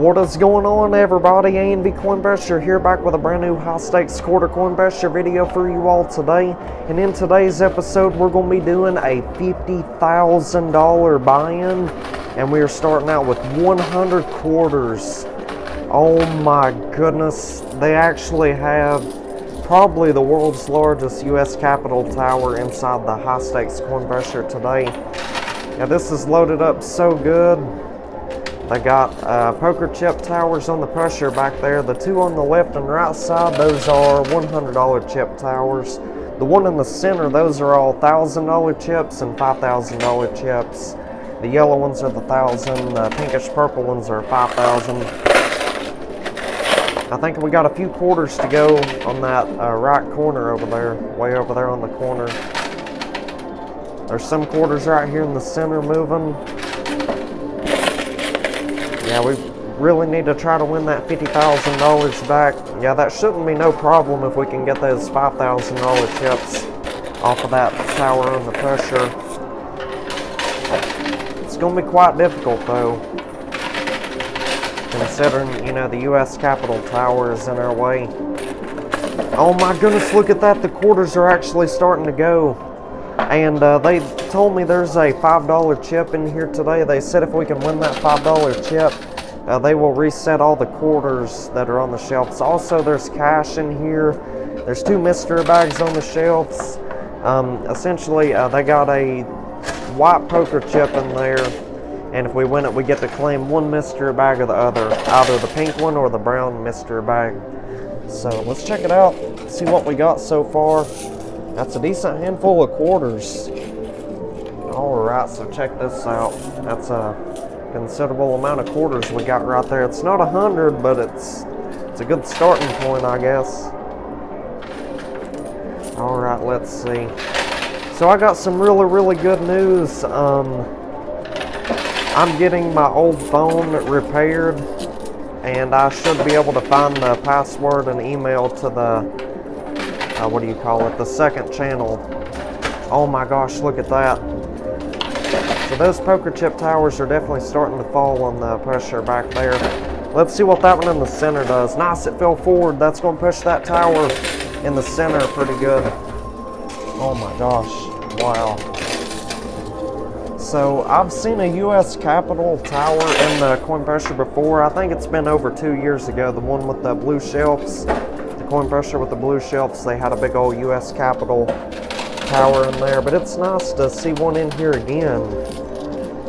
What is going on, everybody? A&V Coinbusher here, back with a brand new high stakes quarter Coinbusher video for you all today. And in today's episode, we're going to be doing a $50,000 buy-in, and we are starting out with 100 quarters. Oh my goodness, they actually have probably the world's largest U.S. Capitol Tower inside the high stakes Coinbusher today. Yeah, this is loaded up so good. They got poker chip towers on the pressure back there. The two on the left and right side, those are $100 chip towers. The one in the center, those are all $1,000 chips and $5,000 chips. The yellow ones are the 1,000. The pinkish purple ones are 5,000. I think we got a few quarters to go on that right corner over there, way over there on the corner. There's some quarters right here in the center moving. Yeah, we really need to try to win that $50,000 back. Yeah, that shouldn't be no problem if we can get those $5,000 chips off of that tower under pressure. It's going to be quite difficult, though, considering, you know, the U.S. Capitol Tower is in our way. Oh my goodness, look at that. The quarters are actually starting to go. And they told me there's a $5 chip in here today. They said if we can win that $5 chip, they will reset all the quarters that are on the shelves. Also, there's cash in here. There's two mystery bags on the shelves. Essentially, they got a white poker chip in there. And if we win it, we get to claim one mystery bag or the other. Either the pink one or the brown mystery bag. So let's check it out. See what we got so far. That's a decent handful of quarters. Alright, so check this out. That's a considerable amount of quarters we got right there. It's not 100, but it's a good starting point, I guess. Alright, let's see. So I got some really good news. I'm getting my old phone repaired, and I should be able to find the password and email to the what do you call it, the second channel. Oh my gosh, look at that. So those poker chip towers are definitely starting to fall on the pressure back there. Let's see what that one in the center does. Nice, it fell forward. That's going to push that tower in the center pretty good. Oh my gosh, wow. So I've seen a U.S. Capitol Tower in the Coinbusher before. I think it's been over 2 years ago, the one with the blue shelves. Coinbusher with the blue shelves, they had a big old U.S. Capitol Tower in there, but it's nice to see one in here again.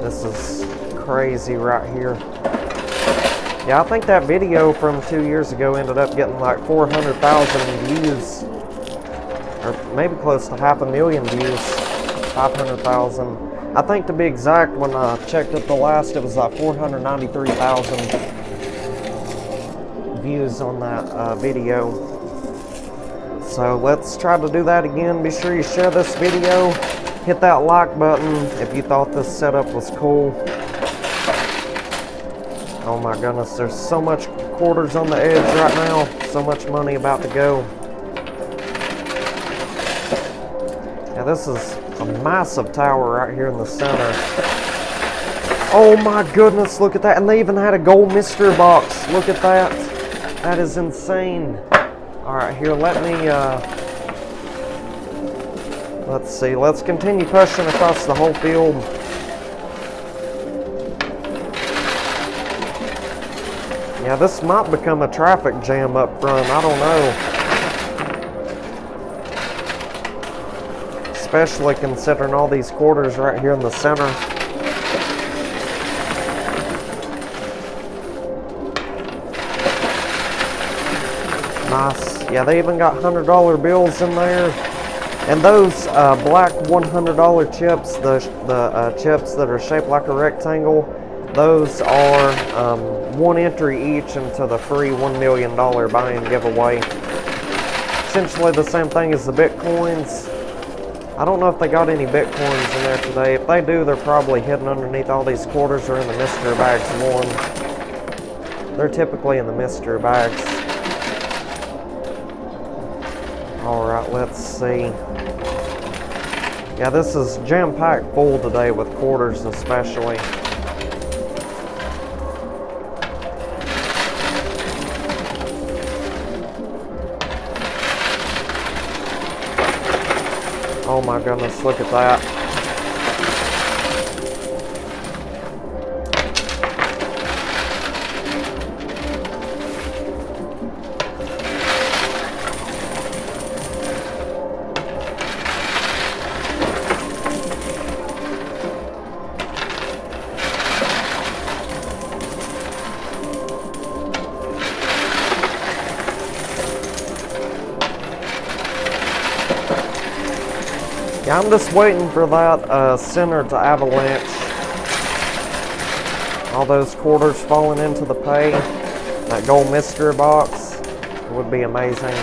This is crazy right here. Yeah, I think that video from 2 years ago ended up getting like 400,000 views, or maybe close to 500,000 views, 500,000. I think, to be exact, when I checked it the last, it was like 493,000 views on that video. So let's try to do that again. Be sure you share this video, hit that like button if you thought this setup was cool. Oh my goodness, there's so much quarters on the edge right now, so much money about to go. Yeah, this is a massive tower right here in the center. Oh my goodness, look at that. And they even had a gold mystery box. Look at that. That is insane. Alright, here, let me, let's see. Let's continue pushing across the whole field. Yeah, this might become a traffic jam up front. I don't know. Especially considering all these quarters right here in the center. Nice. Yeah, they even got $100 bills in there. And those black $100 chips, the chips that are shaped like a rectangle, those are one entry each into the free $1 million buy-in giveaway. Essentially the same thing as the Bitcoins. I don't know if they got any Bitcoins in there today. If they do, they're probably hidden underneath all these quarters or in the mystery bags one. They're typically in the mystery bags. Alright, let's see. Yeah, this is jam-packed full today with quarters especially. Oh my goodness, look at that. Yeah, I'm just waiting for that center to avalanche. All those quarters falling into the pay. That gold mystery box would be amazing.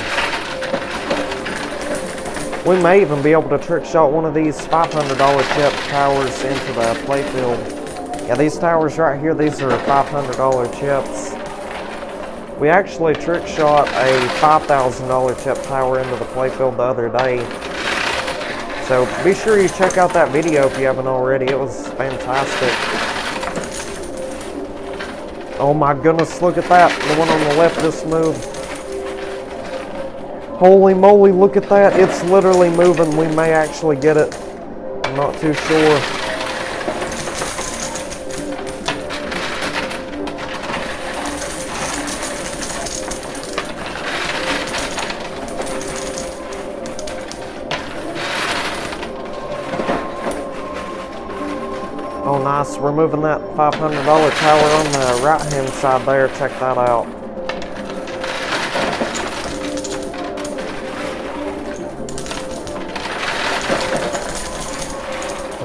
We may even be able to trick shot one of these $500 chip towers into the playfield. Yeah, these towers right here, these are $500 chips. We actually trick shot a $5,000 chip tower into the playfield the other day. So be sure you check out that video if you haven't already. It was fantastic. Oh my goodness, look at that. The one on the left just moved. Holy moly, look at that. It's literally moving. We may actually get it. I'm not too sure. Oh nice, we're moving that $500 tower on the right hand side there. Check that out.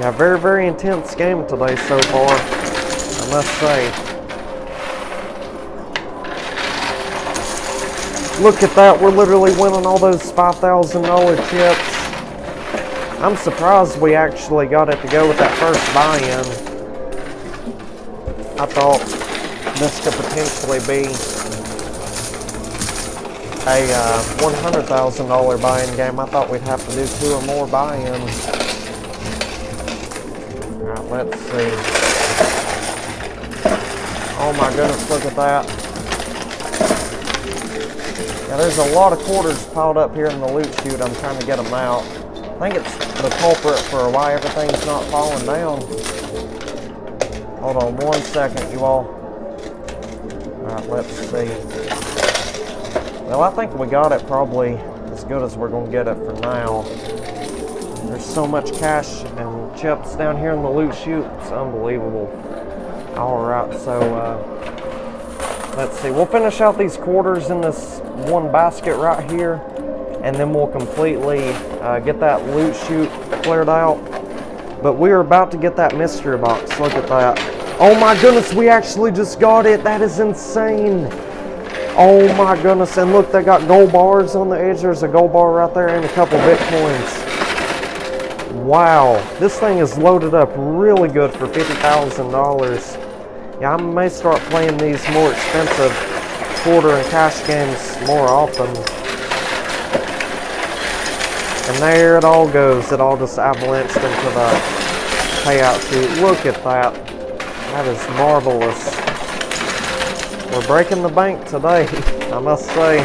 Yeah, very, very intense game today so far, I must say. Look at that, we're literally winning all those $5,000 chips. I'm surprised we actually got it to go with that first buy-in. I thought this could potentially be a $100,000 buy-in game. I thought we'd have to do 2 or more buy-ins. Alright, let's see. Oh my goodness, look at that. Yeah, there's a lot of quarters piled up here in the loot chute. I'm trying to get them out. I think it's the culprit for why everything's not falling down. Hold on 1 second, you all. Alright, let's see. Well, I think we got it probably as good as we're going to get it for now. There's so much cash and chips down here in the loot chute. It's unbelievable. Alright, so let's see. We'll finish out these quarters in this one basket right here. And then we'll completely get that loot chute cleared out. But we're about to get that mystery box. Look at that. Oh my goodness, we actually just got it. That is insane. Oh my goodness. And look, they got gold bars on the edge. There's a gold bar right there and a couple Bitcoins. Wow. This thing is loaded up really good for $50,000. Yeah, I may start playing these more expensive quarter and cash games more often. And there it all goes. It all just avalanched into the payout chute. Look at that. That is marvelous. We're breaking the bank today, I must say.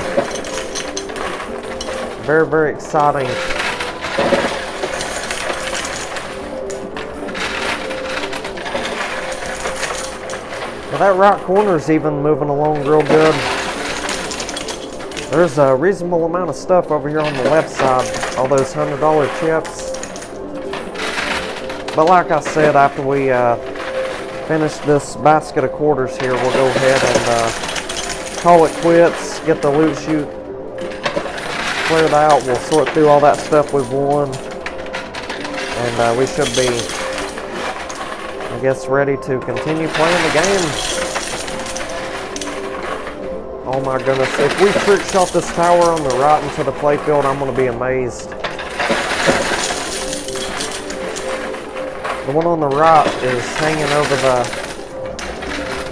Very, very exciting. Now that right corner is even moving along real good. There's a reasonable amount of stuff over here on the left side. All those $100 chips. But like I said, after we finish this basket of quarters here, we'll go ahead and call it quits. Get the loot chute cleared out. We'll sort through all that stuff we've won. And we should be, I guess, ready to continue playing the game. Oh my goodness, if we trick shot this tower on the right into the playfield, I'm going to be amazed. The one on the right is hanging over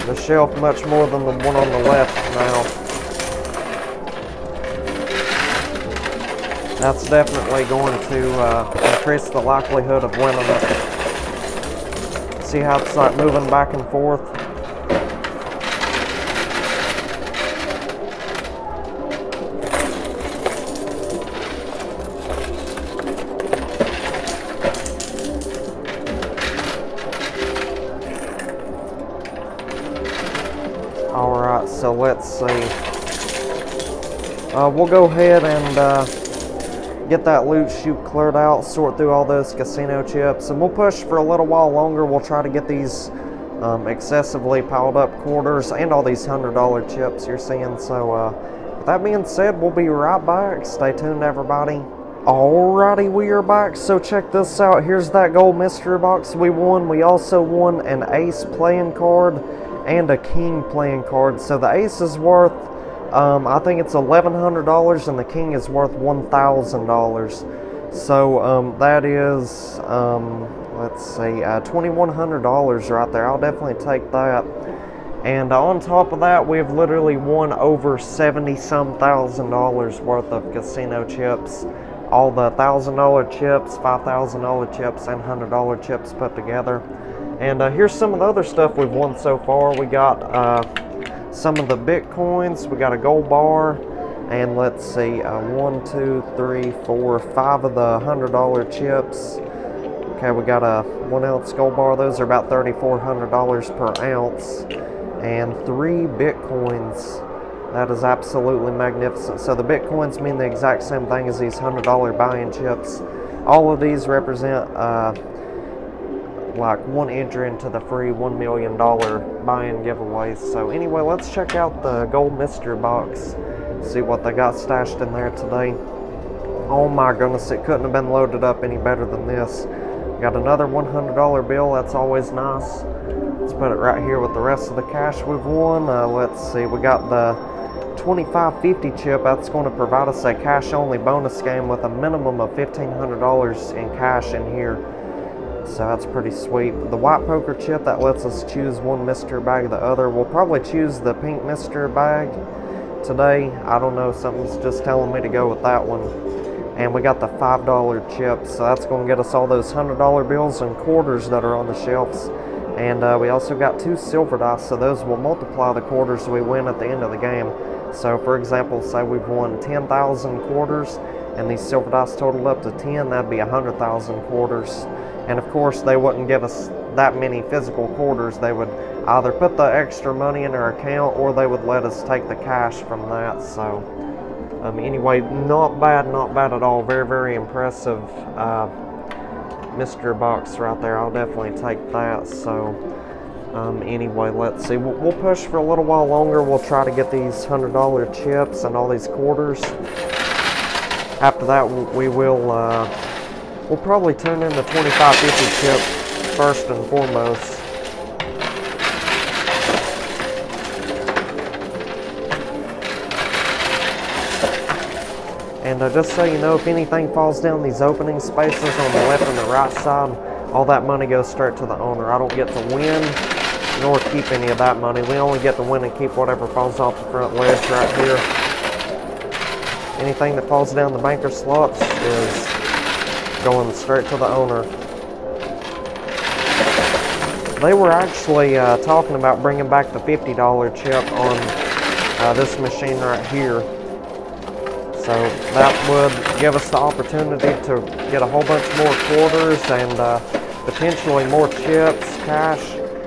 the shelf much more than the one on the left now. That's definitely going to increase the likelihood of winning it. See how it's like moving back and forth? Alright, so let's see. We'll go ahead and get that loot chute cleared out, sort through all those casino chips, and we'll push for a little while longer. We'll try to get these excessively piled up quarters and all these $100 chips you're seeing. So with that being said, we'll be right back. Stay tuned, everybody. Alrighty, we are back. So check this out. Here's that gold mystery box we won. We also won an ace playing card and a king playing card. So the ace is worth I think it's $1,100 and the king is worth $1,000. So that is let's see, $2,100 right there. I'll definitely take that. And on top of that, we've literally won over $70-some thousand worth of casino chips. All the $1,000 chips, $5,000 chips, and $100 chips put together. And here's some of the other stuff we've won so far. We got some of the bitcoins, we got a gold bar, and let's see, 1, 2, 3, 4, 5 of the $100 chips. Okay, we got a 1 ounce gold bar. Those are about $3,400 per ounce, and 3 bitcoins. That is absolutely magnificent. So the bitcoins mean the exact same thing as these $100 buy-in chips. All of these represent like 1 entry into the free $1 million buy-in giveaways. So anyway, let's check out the gold mystery box, see what they got stashed in there today. Oh my goodness, it couldn't have been loaded up any better than this. Got another $100 bill. That's always nice. Let's put it right here with the rest of the cash we've won. Let's see, we got the 2550 chip. That's going to provide us a cash only bonus game with a minimum of $1,500 in cash in here. So that's pretty sweet. The white poker chip, that lets us choose one mystery bag or the other. We'll probably choose the pink mystery bag today. I don't know, something's just telling me to go with that one. And we got the $5 chip, so that's going to get us all those $100 bills and quarters that are on the shelves. And we also got 2 silver dice, so those will multiply the quarters we win at the end of the game. So for example, say we've won 10,000 quarters and these silver dice totaled up to 10, that'd be 100,000 quarters. And of course, they wouldn't give us that many physical quarters. They would either put the extra money in our account or they would let us take the cash from that. So anyway, not bad at all. Very, very impressive mystery box right there. I'll definitely take that. So anyway, let's see. We'll push for a little while longer. We'll try to get these $100 chips and all these quarters. After that, we will we'll probably turn in the 2550 chip first and foremost. And just so you know, if anything falls down these opening spaces on the left and the right side, all that money goes straight to the owner. I don't get to win nor keep any of that money. We only get to win and keep whatever falls off the front ledge right here. Anything that falls down the banker slots is going straight to the owner. They were actually talking about bringing back the $50 chip on this machine right here. So that would give us the opportunity to get a whole bunch more quarters and potentially more chips, cash,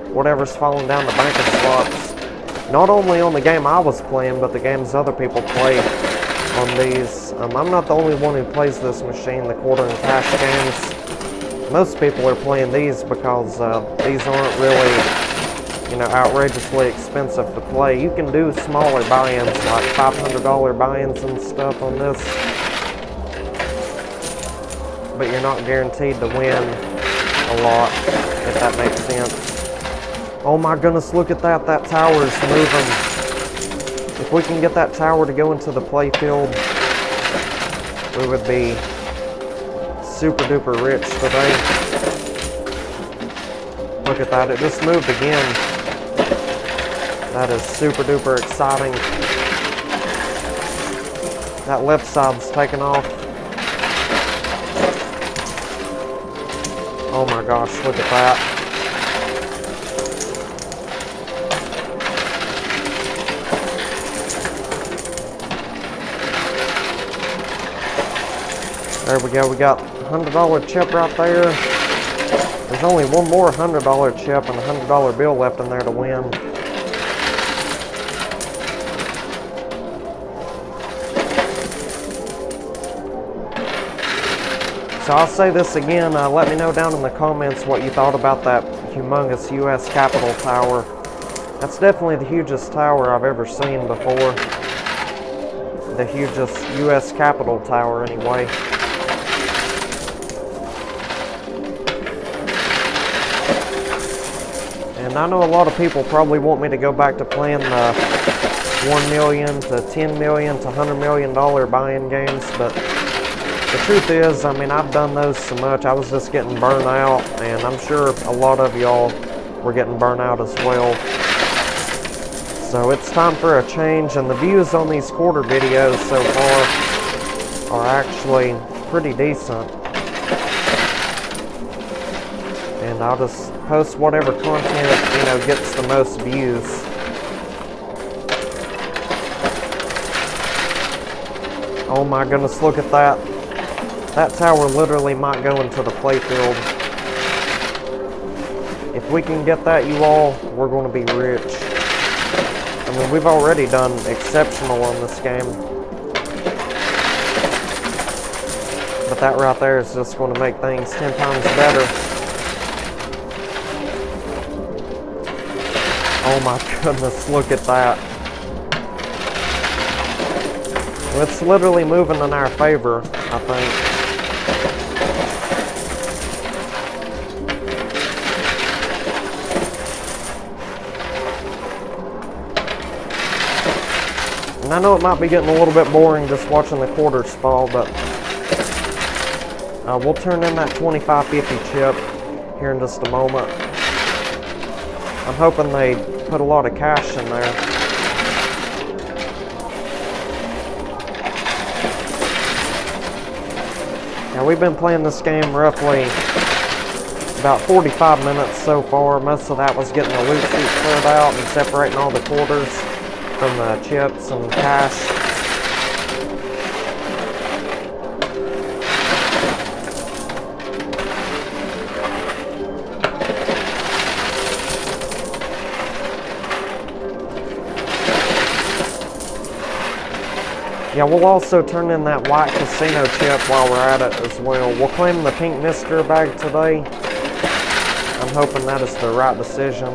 whatever's falling down the banker slots. Not only on the game I was playing, but the games other people play on these. I'm not the only one who plays this machine, the quarter and cash games. Most people are playing these because these aren't really, you know, outrageously expensive to play. You can do smaller buy-ins, like $500 buy-ins and stuff on this, but you're not guaranteed to win a lot, if that makes sense. Oh my goodness, look at that. That tower is moving. If we can get that tower to go into the play field, we would be super duper rich today. Look at that, it just moved again. That is super duper exciting. That left side's taken off. Oh my gosh, look at that. There we go, we got $100 chip right there. There's only one more $100 chip and a $100 bill left in there to win. So I'll say this again, let me know down in the comments what you thought about that humongous U.S. Capitol Tower. That's definitely the hugest tower I've ever seen before. The hugest U.S. Capitol Tower anyway. And I know a lot of people probably want me to go back to playing the $1 million to $10 million to $100 million buy-in games, but the truth is, I mean, I've done those so much, I was just getting burnt out, and I'm sure a lot of y'all were getting burnt out as well. So it's time for a change, and the views on these quarter videos so far are actually pretty decent. And I'll just post whatever content, you know, gets the most views. Oh my goodness, look at that. That tower literally might go into the playfield. If we can get that, you all, we're going to be rich. I mean, we've already done exceptional on this game. But that right there is just going to make things 10 times better. Oh my goodness, look at that. It's literally moving in our favor, I think. And I know it might be getting a little bit boring just watching the quarters fall, but we'll turn in that 2550 chip here in just a moment. I'm hoping they put a lot of cash in there. Now we've been playing this game roughly about 45 minutes so far. Most of that was getting the loot chute cleared out and separating all the quarters from the chips and cash. Yeah, we'll also turn in that white casino chip while we're at it as well. We'll claim the pink mystery bag today. I'm hoping that is the right decision.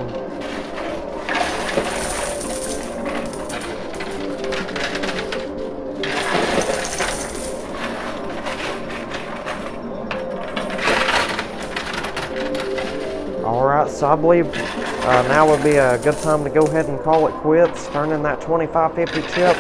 Alright, so I believe now would be a good time to go ahead and call it quits. Turn in that 2550 chip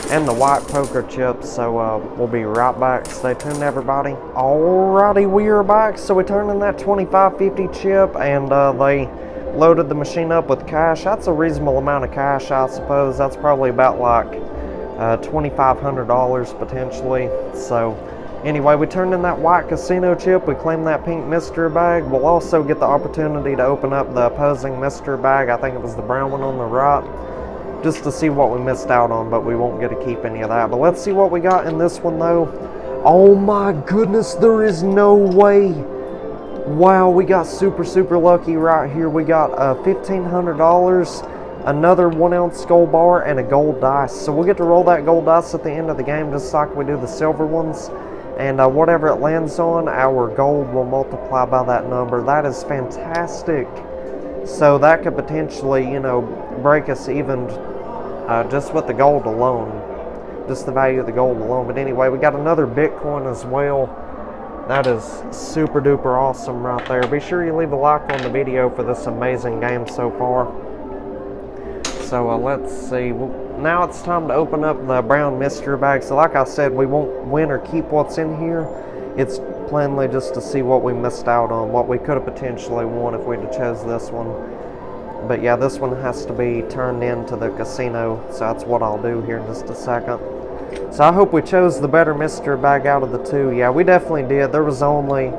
and the white poker chip. So we'll be right back. Stay tuned, everybody. Alrighty, we are back. So we turned in that 2550 chip, and they loaded the machine up with cash. That's a reasonable amount of cash, I suppose. That's probably about like $2,500 potentially. So anyway, we turned in that white casino chip. We claimed that pink mystery bag. We'll also get the opportunity to open up the opposing mystery bag. I think it was the brown one on the right, just to see what we missed out on, but we won't get to keep any of that. But let's see what we got in this one though. Oh my goodness, there is no way. Wow, we got super lucky right here. We got $1,500, another 1 ounce gold bar, and a gold dice. So we'll get to roll that gold dice at the end of the game, just like we do the silver ones. And whatever it lands on, our gold will multiply by that number. That is fantastic. So that could potentially, you know, break us even just with the gold alone. Just the value of the gold alone. But anyway, we got another Bitcoin as well. That is super duper awesome right there. Be sure you leave a like on the video for this amazing game so far. So let's see. Now it's time to open up the brown mystery bag. So like I said, we won't win or keep what's in here. It's plainly just to see what we missed out on, what we could have potentially won if we'd have chose this one. But yeah, this one has to be turned into the casino, so that's what I'll do here in just a second. So I hope we chose the better mystery bag out of the two. Yeah, we definitely did. There was only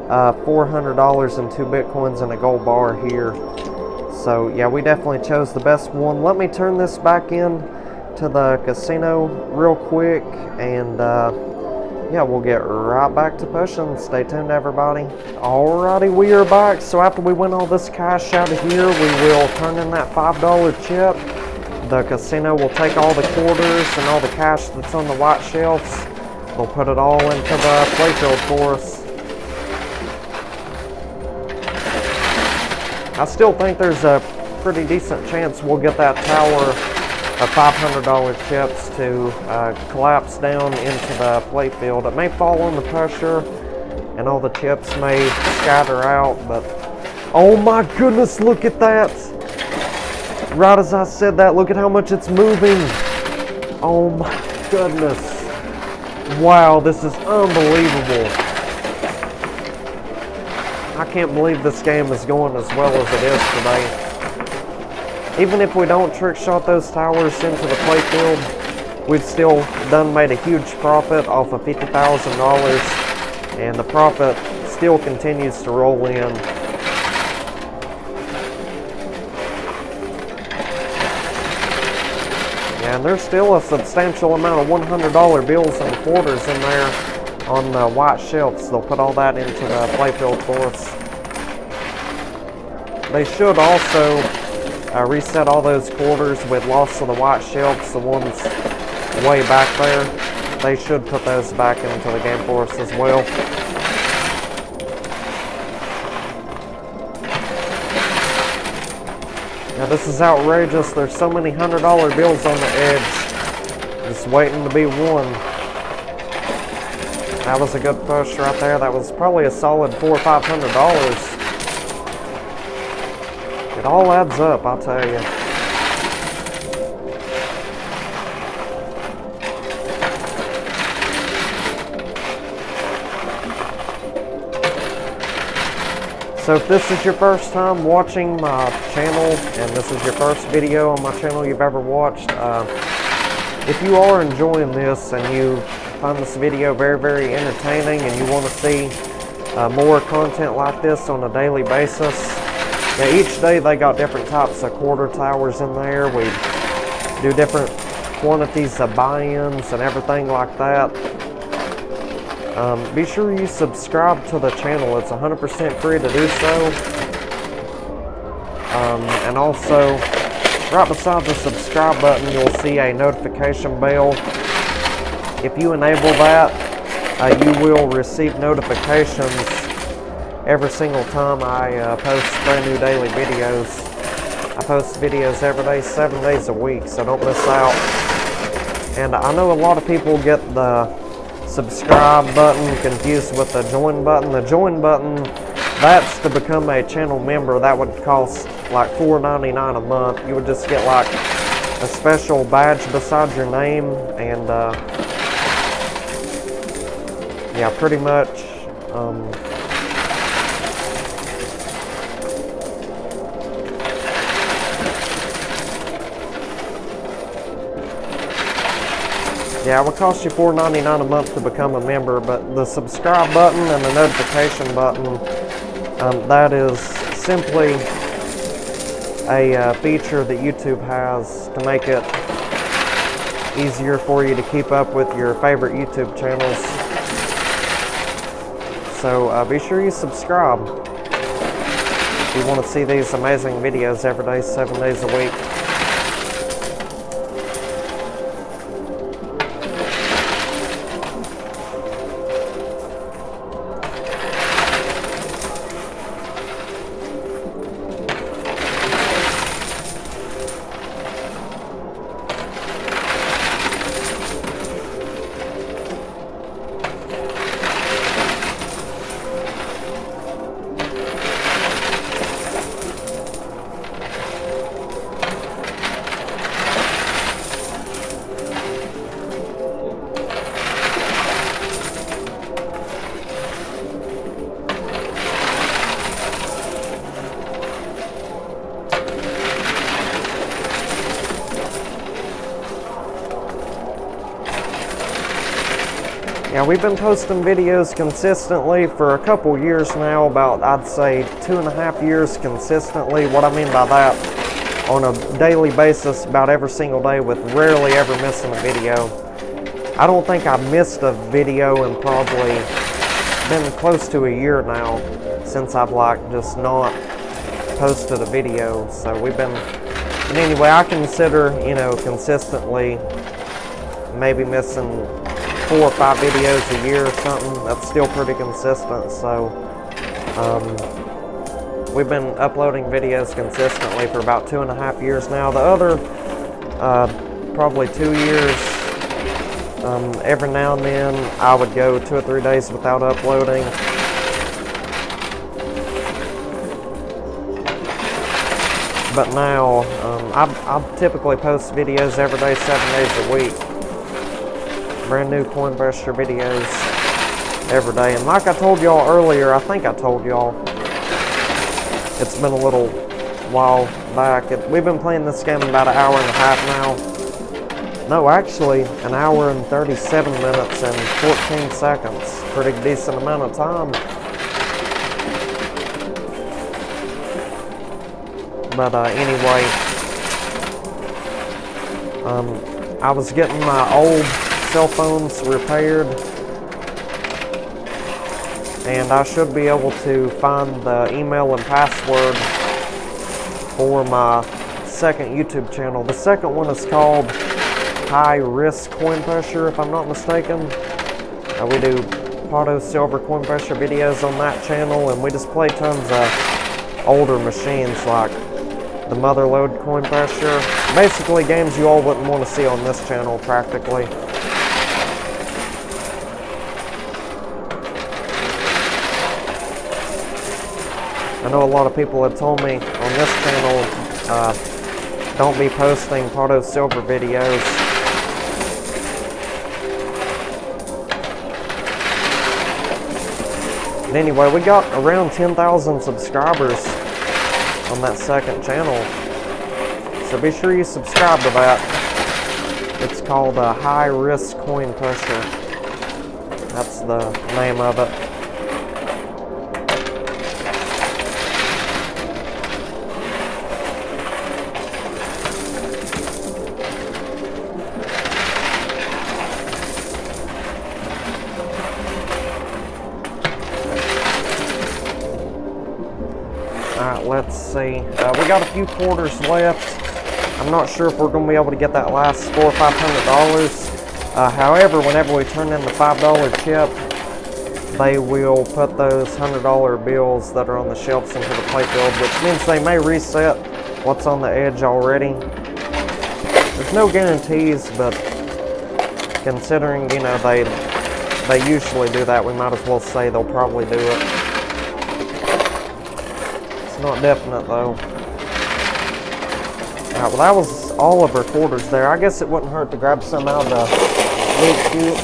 $400 and 2 Bitcoins and a gold bar here. So yeah, we definitely chose the best one. Let me turn this back in to the casino real quick, and yeah, we'll get right back to pushing. Stay tuned, everybody. Alrighty, we are back. So after we win all this cash out of here, we will turn in that $5 chip. The casino will take all the quarters and all the cash that's on the white shelves. They'll put it all into the playfield for us. I still think there's a pretty decent chance we'll get that tower of $500 chips to collapse down into the playfield. It may fall under pressure and all the chips may scatter out, but oh my goodness, look at that. Right as I said that, look at how much it's moving. Oh my goodness. Wow, this is unbelievable. I can't believe this game is going as well as it is today. Even if we don't trick shot those towers into the playfield, we've still made a huge profit off of $50,000, and the profit still continues to roll in. And there's still a substantial amount of $100 bills and quarters in there on the white shelves. They'll put all that into the playfield for us. They should also reset all those quarters with loss of the white shelves, the ones way back there. They should put those back into the game for us as well. Now this is outrageous. There's so many $100 bills on the edge, just waiting to be won. That was a good push right there. That was probably a solid $400 or $500. It all adds up, I'll tell you. So if this is your first time watching my channel, and this is your first video on my channel you've ever watched, if you are enjoying this and you find this video very, very entertaining and you want to see more content like this on a daily basis, now each day they got different types of quarter towers in there. We do different quantities of buy-ins and everything like that. Be sure you subscribe to the channel. It's 100% free to do so. And also, right beside the subscribe button, you'll see a notification bell. If you enable that, you will receive notifications every single time I post brand new daily videos. I post videos every day, 7 days a week, so don't miss out. And I know a lot of people get the subscribe button confused with the join button. The join button, that's to become a channel member. That would cost like $4.99 a month. You would just get like a special badge beside your name, and yeah, pretty much yeah, it would cost you $4.99 a month to become a member, but the subscribe button and the notification button, that is simply a feature that YouTube has to make it easier for you to keep up with your favorite YouTube channels. So be sure you subscribe if you want to see these amazing videos every day, 7 days a week. Yeah, we've been posting videos consistently for a couple years now, about I'd say 2.5 years consistently. What I mean by that, on a daily basis, about every single day, with rarely ever missing a video. I don't think I've missed a video in probably been close to a year now since I've like just not posted a video. So we've been, and anyway, I consider, you know, consistently maybe missing 4 or 5 videos a year or something. That's still pretty consistent. So We've been uploading videos consistently for about 2.5 years now. The other probably 2 years, every now and then I would go 2 or 3 days without uploading. But now, I typically post videos every day, 7 days a week. Brand new Coinbuster videos every day. And like I told y'all earlier, I think I told y'all, it's been a little while back. We've been playing this game about 1.5 hours now. No, actually, 1 hour and 37 minutes and 14 seconds. Pretty decent amount of time. But anyway, I was getting my old cell phones repaired, and I should be able to find the email and password for my second YouTube channel. The second one is called High Risk Coinbuster, if I'm not mistaken. We do Payout Silver Coinbuster videos on that channel, and we just play tons of older machines like the Motherlode Coinbuster. Basically games you all wouldn't want to see on this channel practically. I know a lot of people have told me on this channel, don't be posting Payout Silver videos. But anyway, we got around 10,000 subscribers on that second channel, so be sure you subscribe to that. It's called High Risk Coinbuster. That's the name of it. Alright, let's see. We got a few quarters left. I'm not sure if we're going to be able to get that last $400 or $500. However, whenever we turn in the $5 chip, they will put those $100 bills that are on the shelves into the playfield, which means they may reset what's on the edge already. There's no guarantees, but considering, you know, they usually do that, we might as well say they'll probably do it. Not definite though. Alright, well that was all of our quarters there. I guess it wouldn't hurt to grab some out of the loot chute.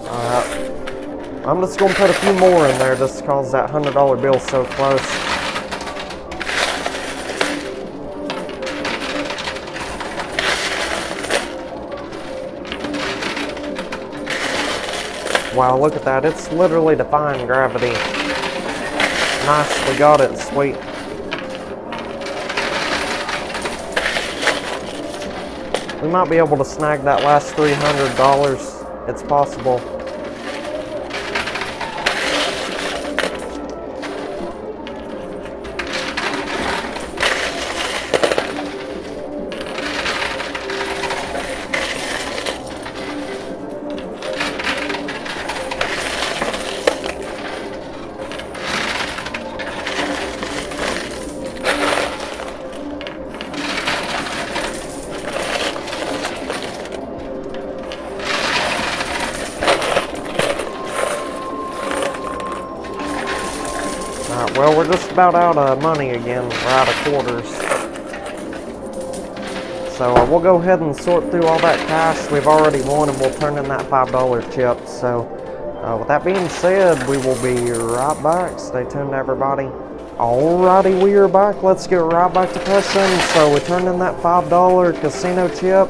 Alright. I'm just gonna put a few more in there just because that $100 bill's so close. Wow, look at that. It's literally defying gravity. Nice, we got it, sweet. We might be able to snag that last $300. It's possible. Well, we're just about out of money again. We're out of quarters. So we'll go ahead and sort through all that cash we've already won, and we'll turn in that $5 chip. So with that being said, we will be right back. Stay tuned, everybody. Alrighty, we are back. Let's get right back to pushing. So we turned in that $5 casino chip.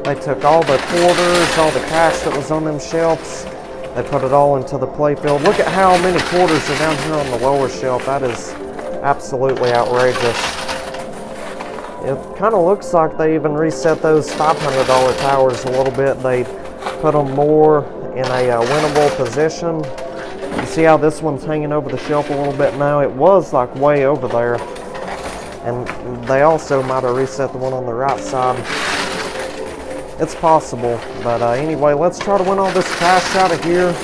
They took all the quarters, all the cash that was on them shelves. They put it all into the playfield. Look at how many quarters are down here on the lower shelf. That is absolutely outrageous. It kind of looks like they even reset those $500 towers a little bit. They put them more in a winnable position. You see how this one's hanging over the shelf a little bit now? It was like way over there. And they also might have reset the one on the right side. It's possible, but anyway, let's try to win all this cash out of here.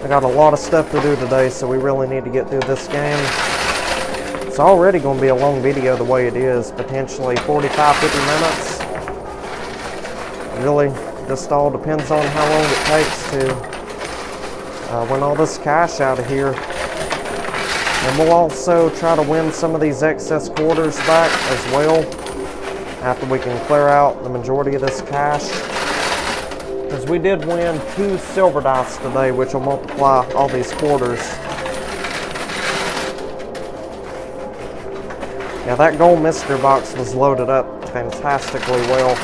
I got a lot of stuff to do today, so we really need to get through this game. It's already going to be a long video the way it is, potentially 45-50 minutes. Really just all depends on how long it takes to win all this cash out of here. And we'll also try to win some of these excess quarters back as well after we can clear out the majority of this cash. Because we did win 2 silver dice today, which will multiply all these quarters. Yeah, that gold mystery box was loaded up fantastically well.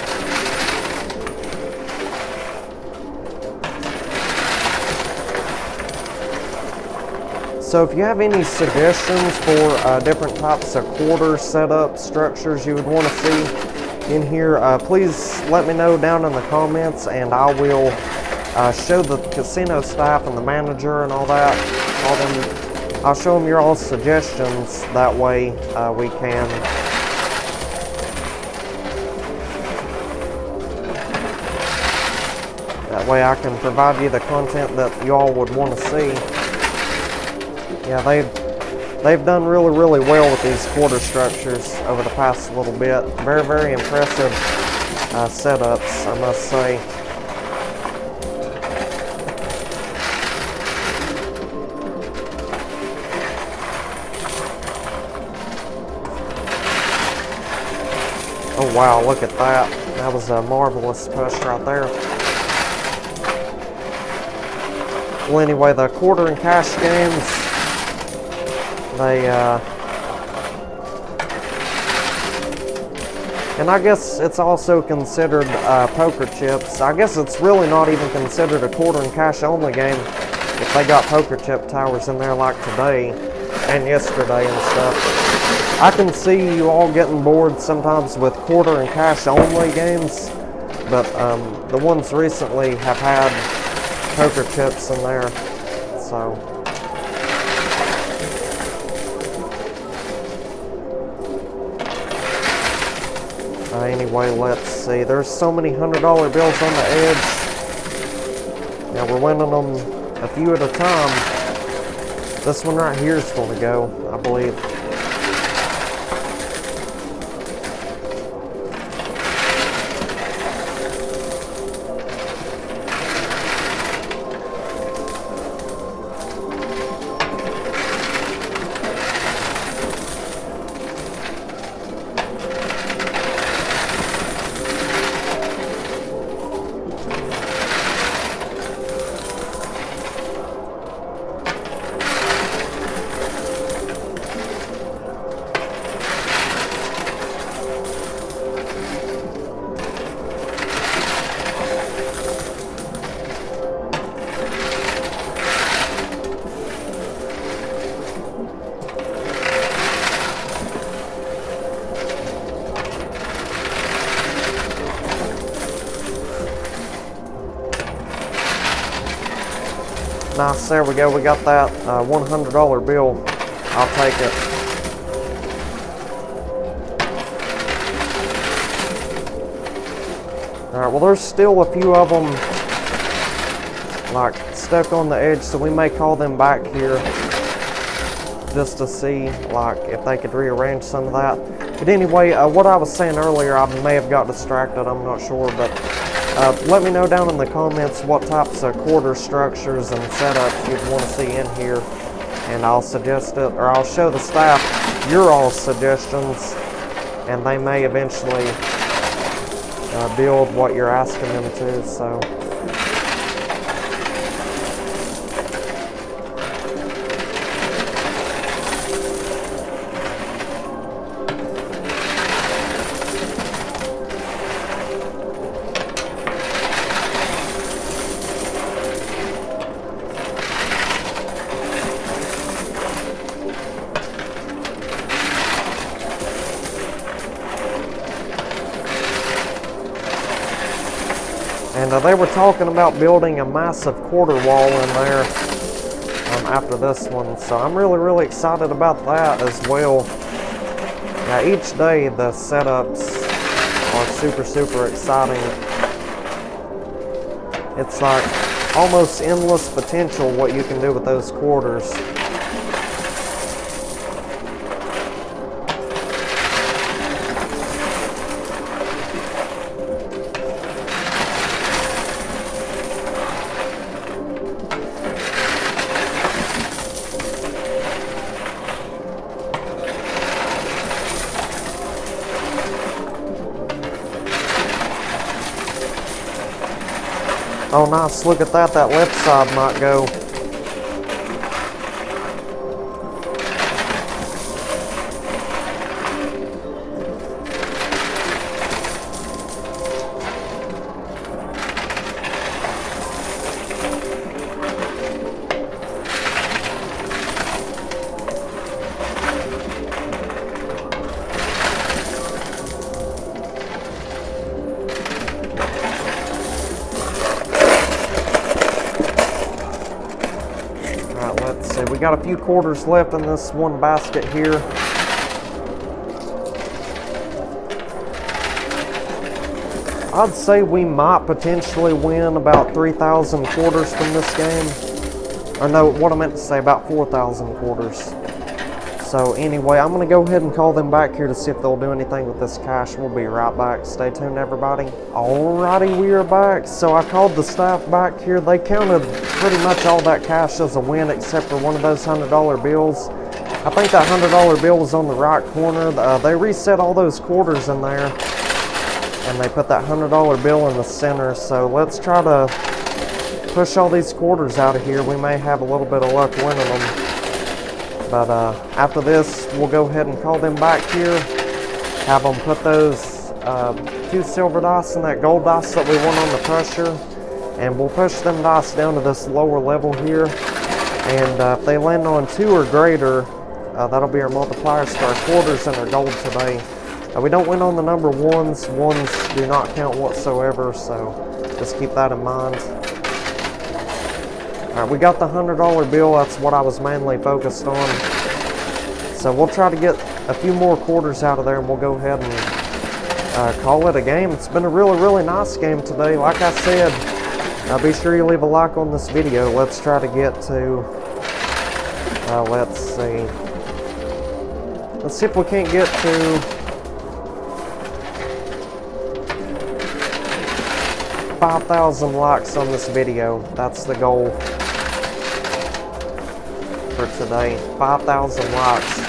So if you have any suggestions for different types of quarter setup structures you would want to see in here, please let me know down in the comments, and I will show the casino staff and the manager and all that. I'll show them your all suggestions. That way we can I can provide you the content that you all would want to see. Yeah, they've done really well with these quarter structures over the past little bit. Very impressive setups, I must say. Oh wow, look at that. That was a marvelous push right there. Well, anyway, the quarter and cash games, and I guess it's also considered poker chips. I guess it's really not even considered a quarter and cash only game if they got poker chip towers in there like today and yesterday and stuff. I can see you all getting bored sometimes with quarter and cash only games, but the ones recently have had poker chips in there, so. Anyway, let's see. There's so many $100 bills on the edge. Now we're winning them a few at a time. This one right here is going to go, I believe. Nice, there we go. We got that $100 bill. I'll take it. Alright, well there's still a few of them like stuck on the edge, so we may call them back here just to see like if they could rearrange some of that. But anyway, what I was saying earlier, I may have got distracted, I'm not sure, but let me know down in the comments what types of quarter structures and setups you'd want to see in here, and I'll suggest it, or I'll show the staff your all suggestions, and they may eventually build what you're asking them to. So and they were talking about building a massive quarter wall in there after this one, so I'm really excited about that as well. Now each day the setups are super exciting. It's like almost endless potential what you can do with those quarters. Oh nice, look at that, that left side might go. Let's see, we got a few quarters left in this one basket here. I'd say we might potentially win about 3,000 quarters from this game. Or no, what I meant to say, about 4,000 quarters. So anyway, I'm going to go ahead and call them back here to see if they'll do anything with this cash. We'll be right back. Stay tuned, everybody. Alrighty, we are back. So I called the staff back here. They counted pretty much all that cash as a win except for one of those $100 bills. I think that $100 bill was on the right corner. They reset all those quarters in there, and they put that $100 bill in the center. So let's try to push all these quarters out of here. We may have a little bit of luck winning them. But after this, we'll go ahead and call them back here, have them put those 2 silver dice and that gold dice that we won on the pressure, and we'll push them dice down to this lower level here. And if they land on 2 or greater, that'll be our multipliers for our quarters and our gold today. We don't win on the number ones. Ones do not count whatsoever, so just keep that in mind. Alright, we got the $100 bill. That's what I was mainly focused on. So we'll try to get a few more quarters out of there, and we'll go ahead and call it a game. It's been a really nice game today. Like I said, be sure you leave a like on this video. Let's try to get to, let's see if we can't get to 5,000 likes on this video. That's the goal for today. 5,000 likes.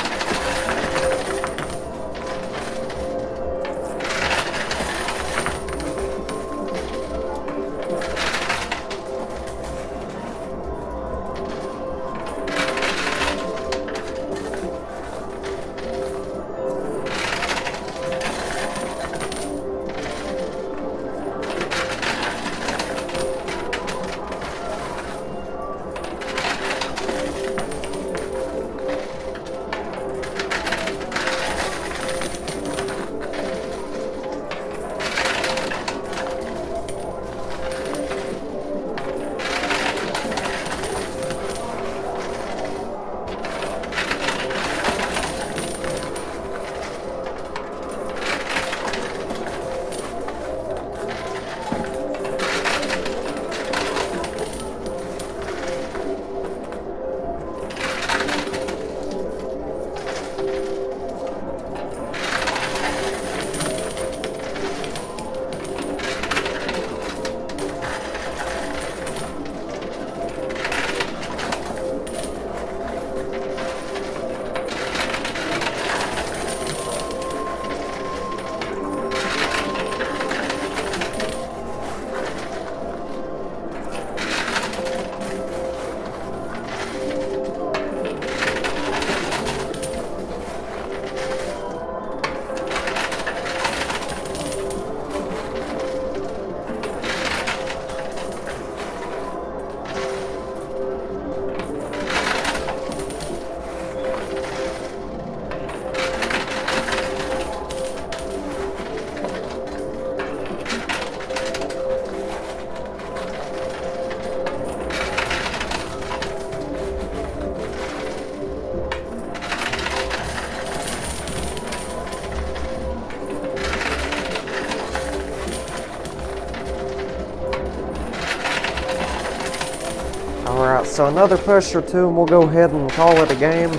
so another push or two and we'll go ahead and call it a game.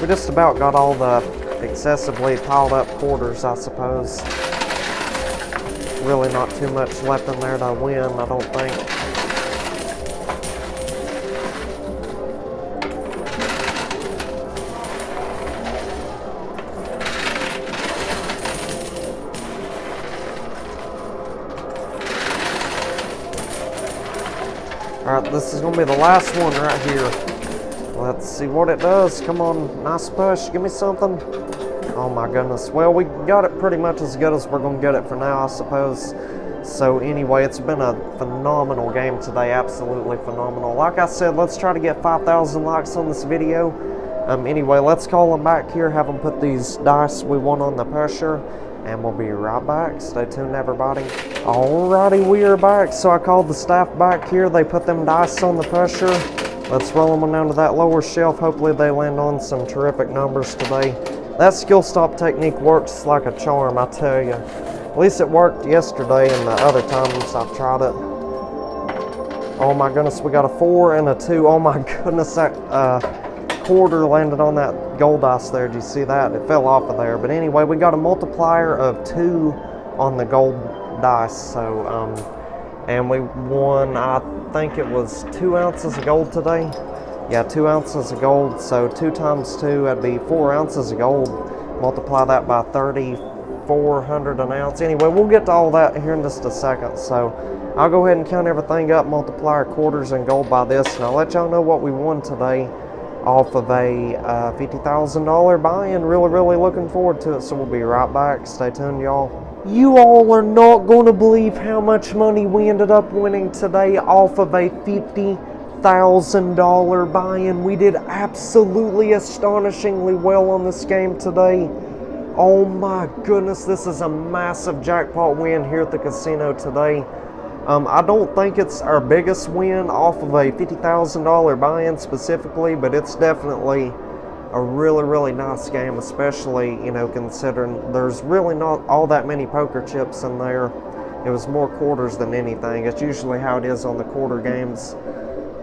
We just about got all the excessively piled up quarters, I suppose. Really not too much left in there to win, I don't think. Alright, this is going to be the last one right here. Let's see what it does. Come on, nice push. Give me something. Oh my goodness. Well, we got it pretty much as good as we're going to get it for now, I suppose. So anyway, it's been a phenomenal game today. Absolutely phenomenal. Like I said, let's try to get 5,000 likes on this video. Anyway, let's call them back here. Have them put these dice we won on the pusher. And we'll be right back. Stay tuned, everybody. Alrighty, we are back. So I called the staff back here. They put them dice on the pusher. Let's roll them down to that lower shelf. Hopefully they land on some terrific numbers today. That skill stop technique works like a charm, I tell you. At least it worked yesterday and the other times I've tried it. Oh my goodness, we got a 4 and a 2. Oh my goodness, that quarter landed on that gold dice there. Did you see that? It fell off of there. But anyway, we got a multiplier of 2 on the gold dice. So, and we won, I think it was 2 ounces of gold today. Yeah, 2 ounces of gold. So 2 times 2, that'd be 4 ounces of gold. Multiply that by 3,400 an ounce. Anyway, we'll get to all that here in just a second. So I'll go ahead and count everything up, multiply our quarters and gold by this, and I'll let y'all know what we won today off of a $50,000 buy-in. Really looking forward to it. So we'll be right back. Stay tuned, y'all. You all are not going to believe how much money we ended up winning today off of a $50,000 buy-in. We did absolutely astonishingly well on this game today. Oh my goodness, this is a massive jackpot win here at the casino today. I don't think it's our biggest win off of a $50,000 buy-in specifically, but it's definitely a really nice game, especially, you know, considering there's really not all that many poker chips in there. It was more quarters than anything. It's usually how it is on the quarter games,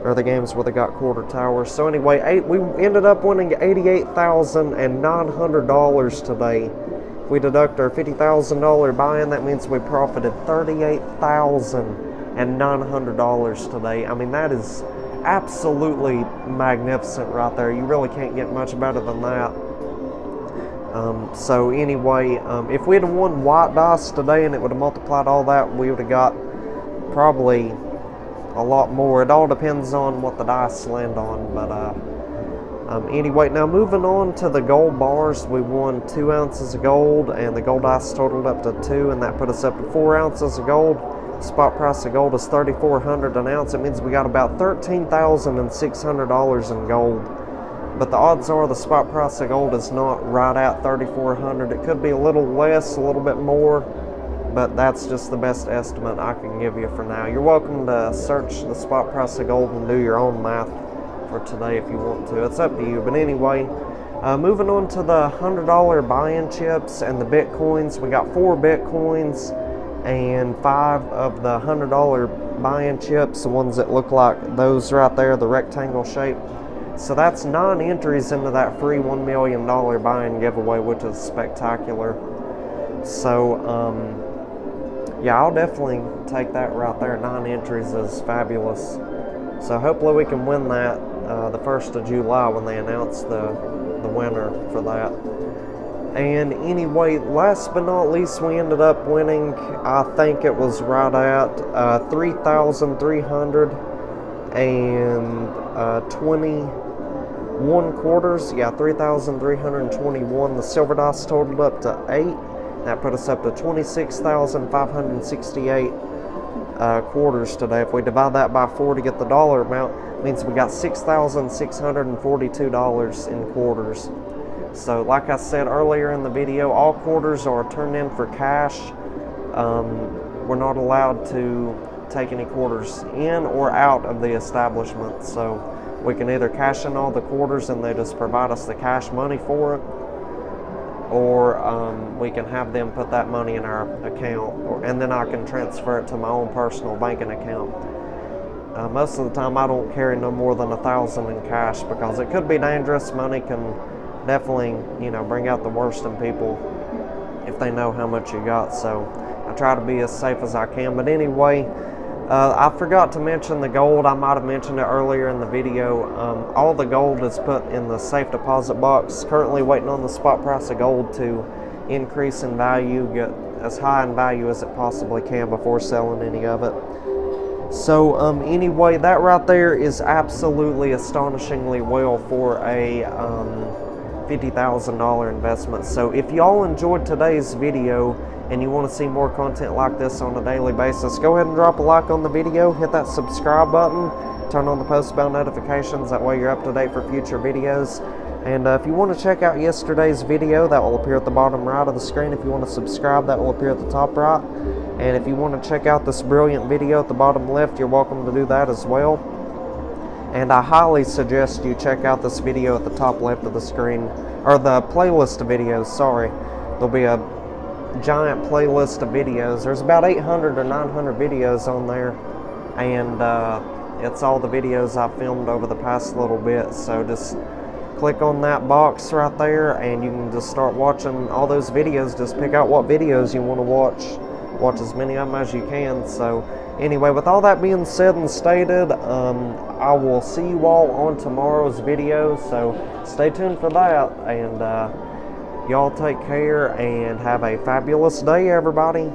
or the games where they got quarter towers. So anyway, we ended up winning $88,900 today. If we deduct our $50,000 buy-in, that means we profited $38,900 today. I mean, that is absolutely magnificent right there. You really can't get much better than that. So anyway, if we had won white dice today and it would have multiplied all that, we would have got probably a lot more. It all depends on what the dice land on. But anyway, now moving on to the gold bars, we won 2 ounces of gold, and the gold dice totaled up to 2, and that put us up to 4 ounces of gold. Spot price of gold is $3,400 an ounce. It means we got about $13,600 in gold. But the odds are the spot price of gold is not right at $3,400. It could be a little less, a little bit more, but that's just the best estimate I can give you for now. You're welcome to search the spot price of gold and do your own math for today if you want to. It's up to you. But anyway, moving on to the $100 buy-in chips and the Bitcoins. We got 4 Bitcoins and 5 of the $100 buy-in chips, the ones that look like those right there, the rectangle shape. So that's 9 entries into that free $1 million buy-in giveaway, which is spectacular. So, yeah, I'll definitely take that right there. 9 entries is fabulous. So hopefully we can win that the 1st of July when they announce the winner for that. And anyway, last but not least, we ended up winning, I think it was right at 3,321 quarters. Yeah, 3,321. The silver dice totaled up to 8. That put us up to 26,568 quarters today. If we divide that by 4 to get the dollar amount, it means we got $6,642 in quarters. So like I said earlier in the video, all quarters are turned in for cash. We're not allowed to take any quarters in or out of the establishment. So we can either cash in all the quarters and they just provide us the cash money for it, or we can have them put that money in our account, and then I can transfer it to my own personal banking account. Most of the time I don't carry no more than $1,000 in cash, because it could be dangerous. Money can definitely, bring out the worst in people if they know how much you got. So I try to be as safe as I can. But anyway, I forgot to mention the gold. I might have mentioned it earlier in the video. All the gold is put in the safe deposit box. Currently waiting on the spot price of gold to increase in value, get as high in value as it possibly can before selling any of it. So anyway, that right there is absolutely astonishingly well for a $50,000 investment. So if y'all enjoyed today's video and you want to see more content like this on a daily basis, go ahead and drop a like on the video, hit that subscribe button, turn on the post bell notifications, that way you're up to date for future videos. And if you want to check out yesterday's video, that will appear at the bottom right of the screen. If you want to subscribe, that will appear at the top right. And if you want to check out this brilliant video at the bottom left, you're welcome to do that as well. And I highly suggest you check out this video at the top left of the screen, or the playlist of videos, sorry. There'll be a giant playlist of videos. There's about 800 or 900 videos on there, and it's all the videos I've filmed over the past little bit. So just click on that box right there and you can just start watching all those videos. Just pick out what videos you want to watch as many of them as you can. So anyway, with all that being said and stated, I will see you all on tomorrow's video, so stay tuned for that. And y'all take care and have a fabulous day, everybody.